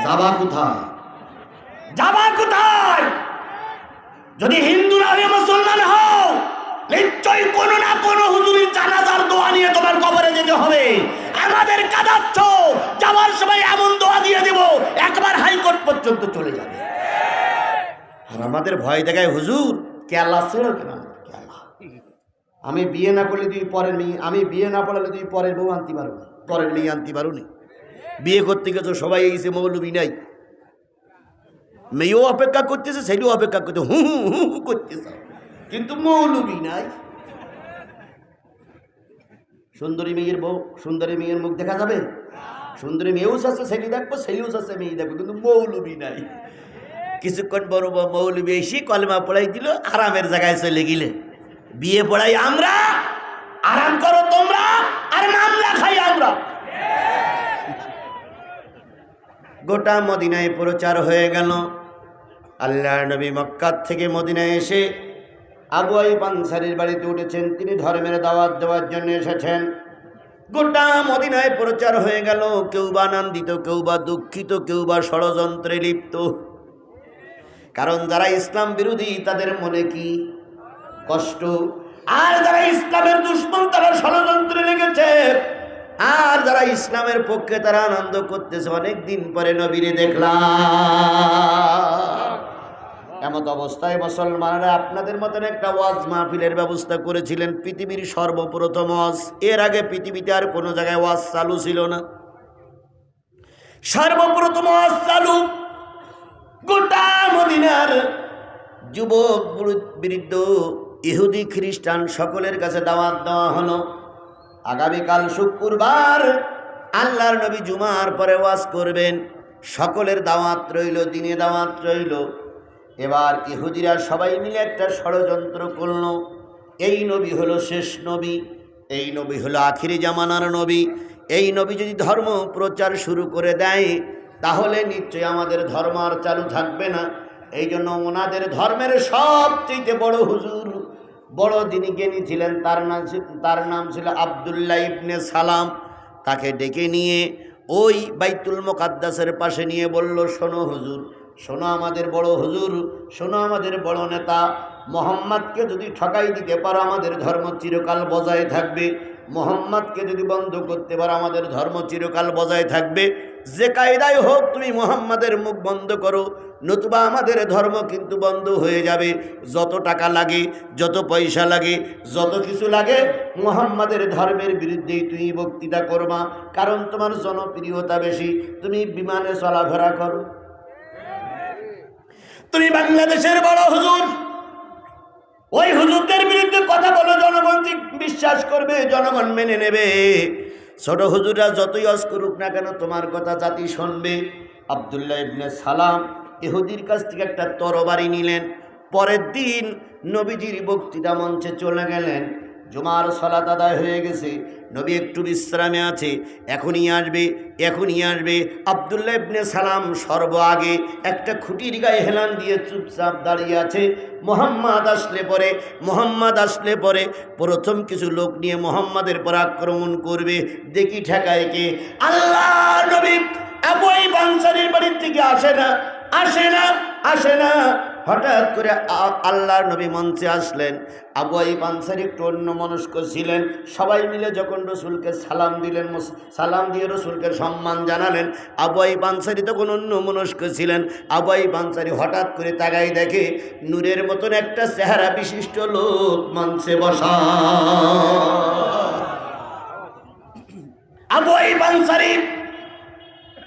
যাবা কোথায়? যাবা কোথায়? যদি হিন্দু না হয়ে মুসলমান হও, নিশ্চয়ই কোনো না কোনো হুজুরের জানাজার দোয়া নিয়ে তোমার কবরে যেতে হবে। আমাদের কাঁদাচ্ছ, যাওয়ার সময় এমন দোয়া দিয়ে দেব একবার হাইকোর্ট পর্যন্ত চলে যাবে। আর আমাদের ভয় দেখায় হুজুর কেলা ছিল কেন? কেলা আমি বিয়ে না করলে তুই পরের মেয়ে, আমি বিয়ে না পড়ালে তুই পরের বউ আনতে পারো না, পরের মেয়ে আনতে পারো নি। বিয়ে করতে গেছো সবাই এসে মৌলবি নাই, মেয়েও অপেক্ষা করতেছে, ছেলেও অপেক্ষা করতে হু হু হু হু করতেছে, কিন্তু মৌলবি নাই। সুন্দরী মেয়ের বউ, সুন্দরী মেয়ের মুখ দেখা যাবে? সুন্দরী মেয়েও আছে, ছেলে দেখবো, ছেলেও আছে, মেয়ে দেখবো, কিন্তু মৌলবি নাই। কিছুক্ষণ বড় মৌলবি এসে কলমা পড়াই দিল, আরামের জায়গায় চলে গেলে। বিয়ে পড়াই আমরা, আরাম করো তোমরা, আর মামলা খাই আমরা। গোটা মদিনায় প্রচার হয়ে গেল। আল্লাহর নবী মক্কা থেকে মদিনায় এসে আবু আইয়ুব আনসারীর বাড়িতে উঠেছেন। তিনি ধর্মের দাওয়াত দেওয়ার জন্য এসেছেন। গোটা মদিনায় প্রচার হয়ে গেল। কেউ বা আনন্দিত, কেউ বা দুঃখিত, কেউ বা ষড়যন্ত্রে লিপ্ত। কারণ যারা ইসলাম বিরোধী তাদের মনে কি কষ্ট, আর যারা ইসলামের দুশমন তারা ষড়যন্ত্রে লেগেছে, আর যারা ইসলামের পক্ষে তারা আনন্দ করতেছে। অনেকদিন পরে নবীরে দেখলাম। এমত অবস্থায় মুসলমানরা আপনাদের মতন একটা ওয়াজ মাহফিলের ব্যবস্থা করেছিলেন, পৃথিবীর সর্বপ্রথম ওয়াজ। এর আগে পৃথিবীতে আর কোনো জায়গায় ওয়াজ চালু ছিল না, সর্বপ্রথম ওয়াজ চালু। গোটা মদিনার যুবক বৃদ্ধ, ইহুদি খ্রিস্টান সকলের কাছে দাওয়াত দেওয়া হলো। আগামীকাল শুক্রবার আল্লাহর নবী জুমার পরে ওয়াজ করবেন, সকলের দাওয়াত রইল, দিনে দাওয়াত রইল। এবার ইহুদিরা সবাই মিলে একটা ষড়যন্ত্র করল। এই নবী হলো শেষ নবী, এই নবী হলো আখিরি জামানার নবী। এই নবী যদি ধর্ম প্রচার শুরু করে দেয় তাহলে নিশ্চয়ই আমাদের ধর্ম আর চালু থাকবে না। এই জন্য ওনাদের ধর্মের সবচেয়ে বড় হুজুর, বড় যিনি জ্ঞানী ছিলেন, তার নাম ছিল আব্দুল্লাহ ইবনে সালাম। তাকে ডেকে নিয়ে ওই বাইতুল মুকাদ্দাসের পাশে নিয়ে বলল, শোনো হুজুর, শোনো আমাদের বড় হুজুর, শোনো আমাদের বড় নেতা, মোহাম্মদকে যদি ঠকাই দিতে পারো আমাদের ধর্ম চিরকাল বজায় থাকবে। মোহাম্মদকে যদি বন্ধ করতে পারো আমাদের ধর্ম চিরকাল বজায় থাকবে। যে কায়দায় হোক তুমি মোহাম্মদের মুখ বন্ধ করো, নতুবা আমাদের ধর্ম কিন্তু বন্ধ হয়ে যাবে। যত টাকা লাগে, যত পয়সা লাগে, যত কিছু লাগে, মোহাম্মদের ধর্মের বিরুদ্ধেই তুমি বক্তৃতা করবা, কারণ তোমার জনপ্রিয়তা বেশি। তুমি বিমানে চলাফেরা করো, তুমি বাংলাদেশের বড় হুজুর, ওই হুজুরদের বিরুদ্ধে কথা বলো, জনগণ বিশ্বাস করবে, জনগণ মেনে নেবে। ছোট হুজুররা যতই ওয়াজ করুক না কেন তোমার কথা জাতি শুনবে। আব্দুল্লাহ ইবনে সালাম ইহুদির কাছ থেকে একটা তরবারি নিলেন। পরের দিন নবীজির বক্তৃতা মঞ্চে চলে গেলেন। জুমার সালাত আদায় হয়ে গেছে, নবী একটু বিশ্রামে আছে, এখনই আসবে, এখনই আসবে। আব্দুল্লাহ ইবনে সালাম সর্ব আগে একটা খুঁটির গায়ে হেলান দিয়ে চুপচাপ দাঁড়িয়ে আছে। মোহাম্মদ আসলে পরে প্রথম কিছু লোক নিয়ে মোহাম্মদের পর আক্রমণ করবে, দেখি ঠেকায় কে। আল্লাহর নবী আবু আইয়ুব আনসারীর বাড়ির থেকে আসে না। হঠাৎ করে আল্লাহর নবী মঞ্চে আসলেন। আবু আইয়ুব আনসারী একটু অন্যমনস্ক ছিলেন। সবাই মিলে যখন রসুলকে সালাম দিলেন, সালাম দিয়ে রসুলকে সম্মান জানালেন, আবু আইয়ুব আনসারী তখন অন্যমনস্ক ছিলেন। আবু আইয়ুব আনসারী হঠাৎ করে তাকাই দেখে নূরের মতন একটা চেহারা বিশিষ্ট লোক মঞ্চে বসা। আবু আইয়ুব আনসারী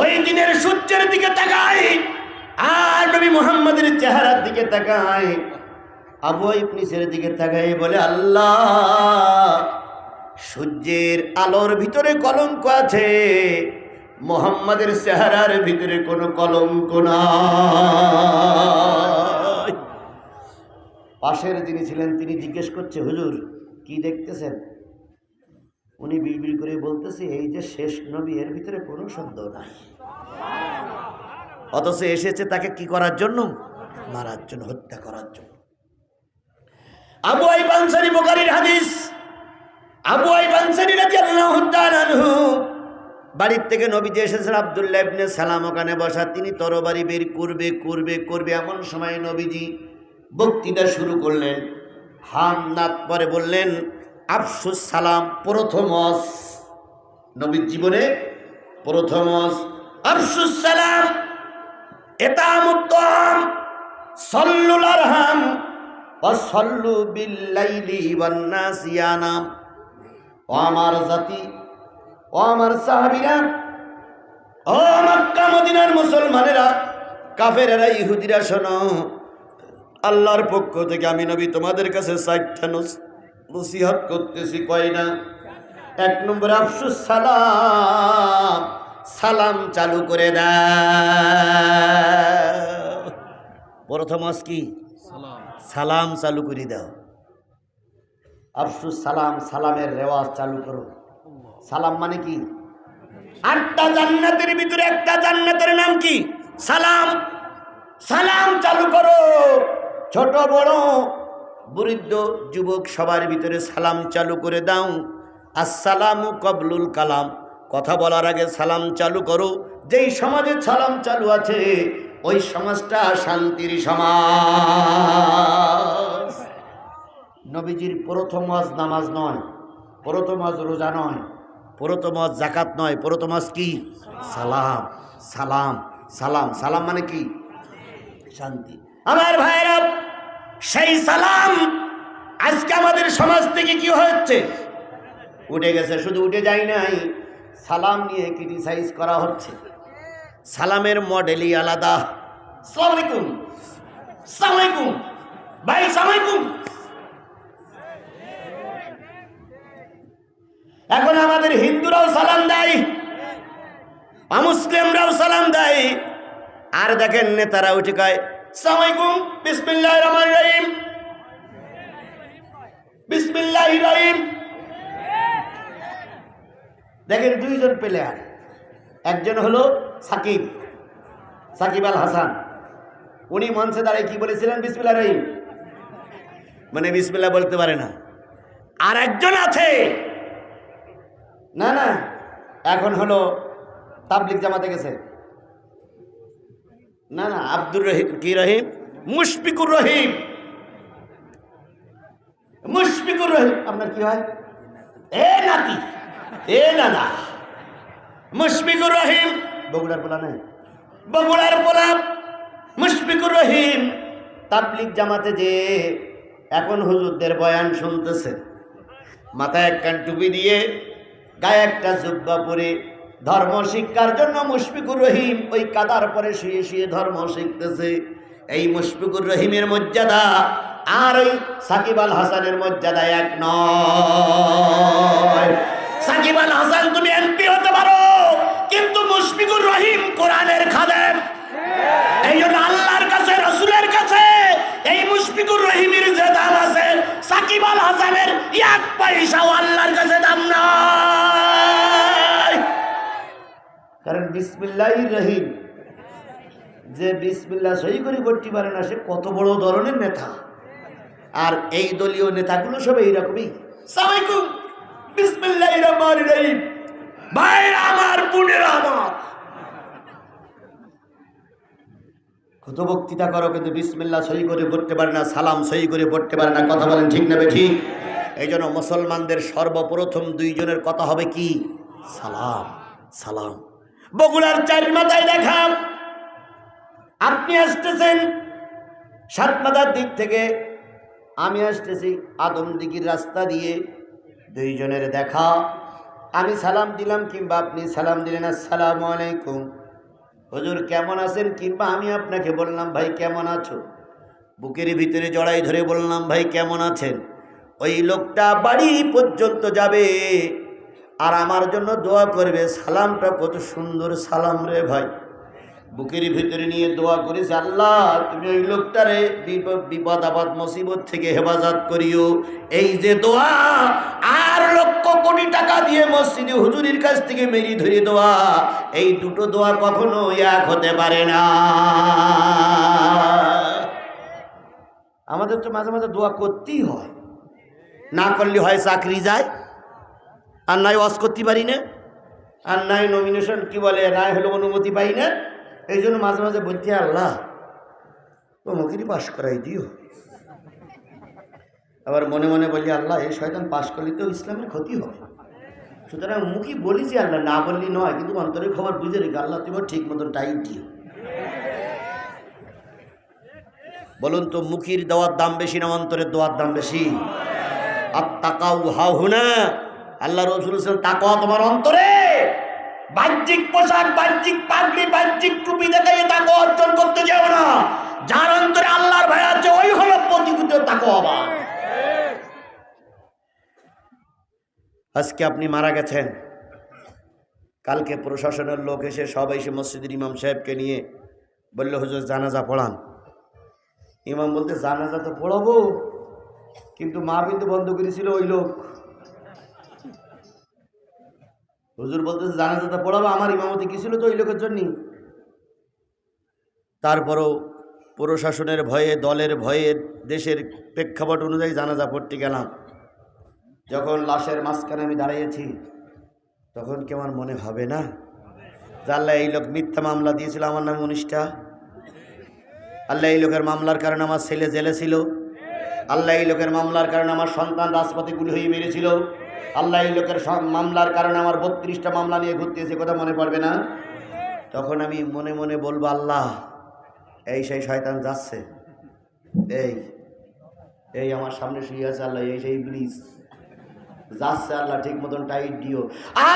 ওই দিনের সূর্যের দিকে তাকায় আর নবী মুহাম্মদের চেহারার দিকে তাকায়। আবু আইয়ুব নিচের দিকে তাকায় বলে, আল্লাহ, সূর্যের আলোর ভিতরে কলঙ্ক আছে, মুহাম্মদের চেহারার ভিতরে কোনো কলঙ্ক নাই। পাশের যিনি ছিলেন তিনি জিজ্ঞেস করছে, হুজুর কি দেখতেছেন? উনি বিড়বিড় করে বলতেছে, এই যে শেষ নবী, এর ভিতরে কোনো সন্দেহ নাই। অথচ এসেছে তাকে কি করার জন্য? মারার জন্য, হত্যা করার জন্য। আবু আইয়ুব আনসারী, বুখারীর হাদিস, আবু আইয়ুব আনসারী রাদিয়াল্লাহু তাআলা আনহু বাড়ির থেকে নবীজি এসেছেন, আব্দুল্লাহ ইবনে সালাম ওখানে বসা, তিনি তরবারি বের করবে এমন সময় নবীজি বক্তৃতা শুরু করলেন। হামনাত পরে বললেন আফসুস সালাম, প্রথম হজ, নবীর জীবনে প্রথম হজ। আফসুস সালাম, ইতামুত্তাম, সাল্লুল আরহাম ওয়া সাল্লু বিল লাইলি ওয়ান নাস ইয়ানাম। ও আমার জাতি, ও আমার সাহাবীরা, ও মক্কা মদিনার মুসলমানেরা, কাফেরেরা, ইহুদিরা, শোনো, আল্লাহর পক্ষ থেকে আমি নবী তোমাদের কাছে 4টা নসিহত করতেছি, কয়না? 1 নম্বর আফসুস সালাম, সালাম চালু করে দাও। প্রথম কি? সালাম চালু করে দাও। আফসুস সালাম, সালামের রেওয়াজ চালু করো। সালাম মানে কি? 8টা জান্নাতের ভিতরে একটা জান্নাতের নাম কি? সালাম। সালাম চালু করো। ছোট বড়, বৃদ্ধ যুবক, সবার ভিতরে সালাম চালু করে দাও। আসসালামু কবলুল কালাম, কথা বলার আগে সালাম চালু করো। যেই সমাজে সালাম চালু আছে ওই সমাজটা শান্তির সমাজ। নবীজির প্রথম হজ নামাজ নয়, প্রথম হজ রোজা নয়, প্রথম হজ যাকাত নয়, প্রথম হজ কি? সালাম। সালাম সালাম সালাম মানে কি? শান্তি। আমার ভাইরা, সেই সালাম আজকে আমাদের সমাজ থেকে কি হচ্ছে? উঠে গেছে। শুধু উঠে যায় নাই, সালাম নিয়ে ক্রিটিসাইজ করা হচ্ছে। সালামের মডেলই আলাদা। আসসালামু আলাইকুম, আসসালামু আলাইকুম ভাই, আসসালামু আলাইকুম। এখন আমাদের হিন্দুরাও সালাম দেয়, অমুসলিমরাও সালাম দেয়। আর দেখেন নেতারা উঠে কয় আসসালামু আলাইকুম, বিসমিল্লাহির রহমানির রহিম, বিসমিল্লাহির রহিম। দেখেন 2 জন প্লেয়ার, একজন হলো সাকিব আল হাসান। উনি মঞ্চে দাঁড়িয়ে কি বলেছিলেন? বিসমিল্লাহির রহিম, মানে বিসমিল্লাহ বলতে পারে না। আর একজন আছে, না এখন হলো তাবলিগ জামাতে গেছে, না আব্দুর রহিম, কি রহিম? মুশফিকুর রহিম। আপনার কি হয়? এ নাতি, এ নানা, মুশফিকুর রহিম। বগুড়ার পোলা নেই, বগুড়ার পোলা মুশফিকুর রহিম তাবলিগ জামাতে যে এখন হুজুরদের বয়ান শুনতেছে, মাথায় এক কান টুপি দিয়ে, গায়ে একটা জুব্বা পরে, ধর্ম শিক্ষার জন্য মুশফিকুর রহিম ওই কাদার পরে শুয়ে শুয়ে ধর্ম শিখতেছে। এই মুশফিকুর রহিমের মর্যাদা আর ওই সাকিব আল হাসানের মর্যাদা এক নয়। সাকিব আল হাসান তুমি এমপি হতে পারো, কিন্তু মুশফিকুর রহিম কোরআনের খাদেম। এই জন্য আল্লাহর কাছে, রাসূলের কাছে এই মুশফিকুর রহিমের যে দাম আছে, সাকিব আল হাসানের 1 পয়সাও আল্লাহর কাছে দাম নাই। কারণ বিসমিল্লাহির রহিম, যে বিসমিল্লাহ সহি করে করতে পারে না, সে কত বড় ধরনের নেতা। আর এই দলীয় নেতাগুলো সব এইরকমই। আসসালামু আলাইকুম, বিসমিল্লাহির রহমানির রহিম। ভাইরা আমার, বোনেরা আমার, কত বক্তৃতা করো কিন্তু বিসমিল্লাহ সহি করে পড়তে পারে না, সালাম সহি করে পড়তে পারে না। কথা বলেন ঠিক না ঠিক? এই জন্য মুসলমানদের সর্বপ্রথম 2 জনের কথা হবে কি? সালাম। সালাম। বগুড়ার 4 মাথায় দেখা, আপনি আসতেছেন 7 মাথার দিক থেকে, আমি আসতেছি আদমদিঘির রাস্তা দিয়ে। 2 জনের দেখা, আমি সালাম দিলাম কিংবা আপনি সালাম দিলেন, আসসালামু আলাইকুম হুজুর কেমন আছেন, কিংবা আমি আপনাকে বললাম ভাই কেমন আছো, বুকের ভিতরে জড়াই ধরে বললাম ভাই কেমন আছেন। ওই লোকটা বাড়ি পর্যন্ত যাবে আর আমার জন্য দোয়া করবে। সালামটা কত সুন্দর সালাম রে ভাই। বুকের ভিতরে নিয়ে দোয়া করেছে, আল্লাহ তুমি ওই লোকটারে বিপদ আপদ মুসিবত থেকে হেফাজত করিও। এই যে দোয়া, আর লক্ষ কোটি টাকা দিয়ে মসজিদে হুজুরের কাছ থেকে মেরি ধরে দোয়া, এই দুটো দোয়া কখনো এক হতে পারে না। আমাদের তো মাঝে মাঝে দোয়া করতেই হয়, না করলে হয় চাকরি যায়, আর নয় ওয়াজ করতে পারি না। আর নাই নমিনেশন কি বলে, নাই হলো অনুমতি পাই না। এই জন্য মাঝে মাঝে বলতে, আল্লাহ অমুকেরই পাশ করাই দিও। আবার মনে মনে বলি, আল্লাহ এই শয়তান পাশ করলে তো ইসলামের ক্ষতি হবে। সুতরাং মুখই বলিছি আল্লাহ, না বললি নয়, কিন্তু অন্তরের খবর বুঝে রেখে আল্লাহ তুমি ঠিক মতন টাইট দিও। বলুন তো, মুখির দেওয়ার দাম বেশি না অন্তরের দেওয়ার দাম বেশি? আর তাকাউ হাহুনা, আল্লাহ রাসূল তাকওয়া তোমার অন্তরে। বাহ্যিক পোশাক, বাহ্যিক পাগড়ি, বাহ্যিক টুপি দেখাই তাকওয়া অর্জন করতে যাও না। যার অন্তরে আল্লাহর ভয় আছে ওই হলো প্রতিকূল তাকওয়াবান। আজকে আপনি মারা গেছেন, কালকে প্রশাসনের লোক এসে সবাই এসে মসজিদের ইমাম সাহেবকে নিয়ে বলল, হুজুর জানাজা পড়ান। ইমাম বলতে, জানাজা তো পড়াবো, কিন্তু মাহফিল তো বন্ধ করেছিল ওই লোক। হুজুর বলতেছে জানাজা তো পড়াবো, আমার ইমামতি কি ছিল তো ওই লোকের জন্য। তারপরও প্রশাসনের ভয়ে, দলের ভয়ে, দেশের প্রেক্ষাপট অনুযায়ী জানাজা পড়তে গেলাম। যখন লাশের মাঝখানে আমি দাঁড়িয়েছি, তখন কি আমার মনে হবে না যে আল্লাহ এই লোক মিথ্যা মামলা দিয়েছিল আমার নামে 19টা? আল্লাহ এই লোকের মামলার কারণে আমার ছেলে জেলে ছিল। আল্লাহ এই লোকের মামলার কারণে আমার সন্তান রাজপথে গুলি হয়ে মেরেছিল। আল্লাহ এই লোকের মামলার কারণে আমার 32টা মামলা নিয়ে ঘুরতেছে, কথা মনে পড়বে না? তখন আমি মনে মনে বলবো, আল্লাহ এই সেই শয়তান যাচ্ছে, এই আমার সামনে শুয়ে আছে, আল্লাহ এই সেই ইবলিস যাচ্ছে, আল্লাহ ঠিক মতন টাইট দিও।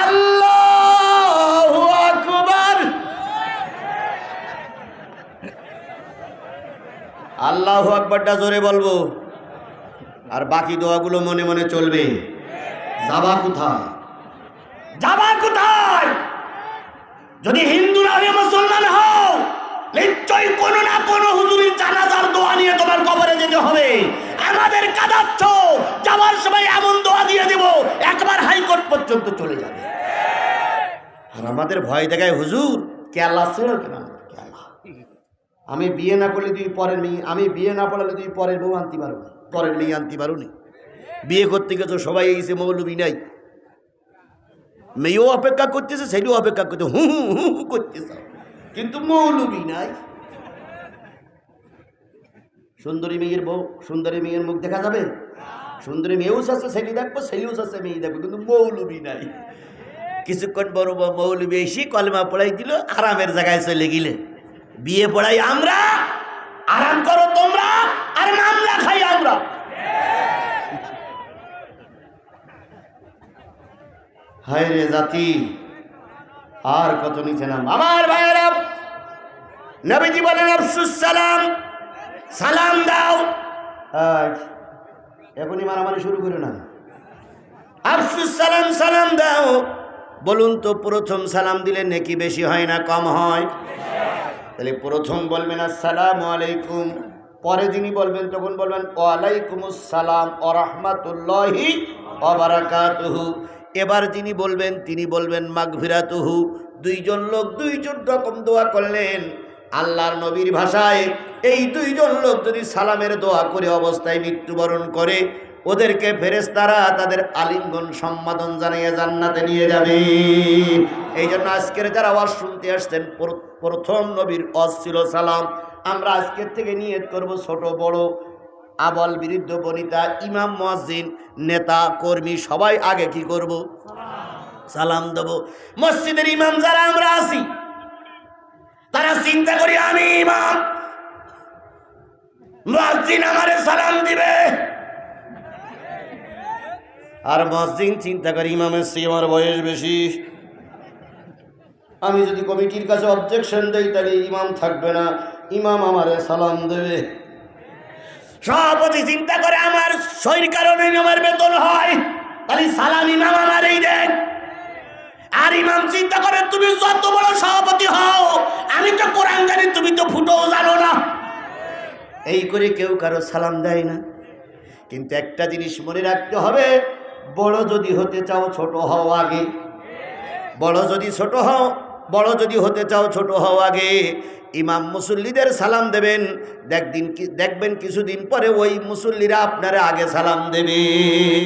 আল্লাহু আকবার, আল্লাহু আকবারটা জোরে বলবো, আর বাকি দোয়াগুলো মনে মনে চলবে। যাবা কোথায়? যাবা কোথায়? যদি হিন্দু না হয়ে মুসলমান হও, নিশ্চয়ই কোনো না কোনো হুজুরের জানাজার দোয়া নিয়ে তোমার কবরে যেতে হবে। আমাদের কাঁদাচ্ছ, যাওয়ার সময় এমন দোয়া দিয়ে দেব একবার হাইকোর্ট পর্যন্ত চলে যাবে। আর আমাদের ভয় দেখায়, হুজুর কে আল্লাহ ছিল কেন? আমি বিয়ে না করলে তুই পরের মেয়ে, আমি বিয়ে না পড়ালে তুই পরের বউ আনতে পারো না, পরের মেয়ে আনতে পারো নি। বিয়ে করতে গেছো সবাই এসে মৌলবি নাই, মেয়েও অপেক্ষা করতেছে, ছেলেও অপেক্ষা করতে হু হু হু হু করতেছে, কিন্তু মৌলবি নাই। সুন্দরী মেয়ের বউ, সুন্দরী মেয়ের মুখ দেখা যাবে? সুন্দরী মেয়েও আছে, ছেলে দেখবো, ছেলেও আছে, মেয়ে দেখবো, কিন্তু মৌলবি নাই। কিছুক্ষণ বড় মৌলবি এসে কলমা পড়াই দিল, আরামের জায়গায় চলে গেলে। বিয়ে পড়াই আমরা, আরাম করো তোমরা, আর মামলা খাই আমরা। হায় রে জাতি, আর কত নিচে নাম। আমার ভাইয়েরা, নবীজি বলেন আফসুস সালাম, সালাম দাও। এখনই মারামারি শুরু করো না। আফসুস সালাম, সালাম দাও। বলুন তো, প্রথম সালাম দিলে নেকি বেশি হয় না কম হয়? তাহলে প্রথম বলবেন আসসালামু আলাইকুম, পরে যিনি বলবেন তখন বলবেন ওয়ালাইকুমুস সালাম ওয়া রাহমাতুল্লাহি ওয়া বারাকাতুহু। এবার যিনি বলবেন তিনি বলবেন মাগফিরাতুহু। দুইজন লোক দুইজন রকম দোয়া করলেন আল্লাহর নবীর ভাষায়। এই দুইজন লোক যদি সালামের দোয়া করে অবস্থায় মৃত্যুবরণ করে, ওদেরকে ফেরেশতারা তাদের আলিঙ্গন সম্মাদন জানিয়ে জান্নাতে নিয়ে যাবে। এই জন্য আজকের যারা ওয়াজ শুনতে আসছেন, প্রথম নবীর ওয়াজ ছিল সালাম। আমরা আজকের থেকে নিয়ত করব, ছোট বড়, আবল বৃদ্ধ বনিতা, ইমাম মুয়াজ্জিন, নেতা কর্মী সবাই আগে কি করব? সালাম দেব। মসজিদের ইমাম যারা আমরা আছি, তারা চিন্তা করি আমি ইমাম, মুয়াজ্জিন আমারে সালাম দিবে। আর মুয়াজ্জিন চিন্তা করি ইমামের চেয়ে আমার বয়স বেশি, আমি যদি কমিটির কাছে অবজেকশন দেই তাহলে ইমাম থাকবে না, ইমাম আমারে সালাম দেবে। সভাপতি চিন্তা করে আমার সইর কারণে আমার বেতন হয়, তাহলে সালাম ইমাম আমারই দেন। আর ইমাম চিন্তা করে তুমি যত বড় সভাপতি হও, আমি তো কোরআন জানি, তুমি তো ফুটোও জানো না। এই করে কেউ কারো সালাম দেয় না। কিন্তু একটা জিনিস মনে রাখতে হবে, বড় যদি হতে চাও ছোট হও আগে। বড় যদি ছোট হও, বড় যদি হতে চাও ছোট হও আগে। ইমাম মুসল্লিদের সালাম দেবেন, দেখবেন কিছুদিন পরে ওই মুসল্লিরা আপনারা আগে সালাম দেবে।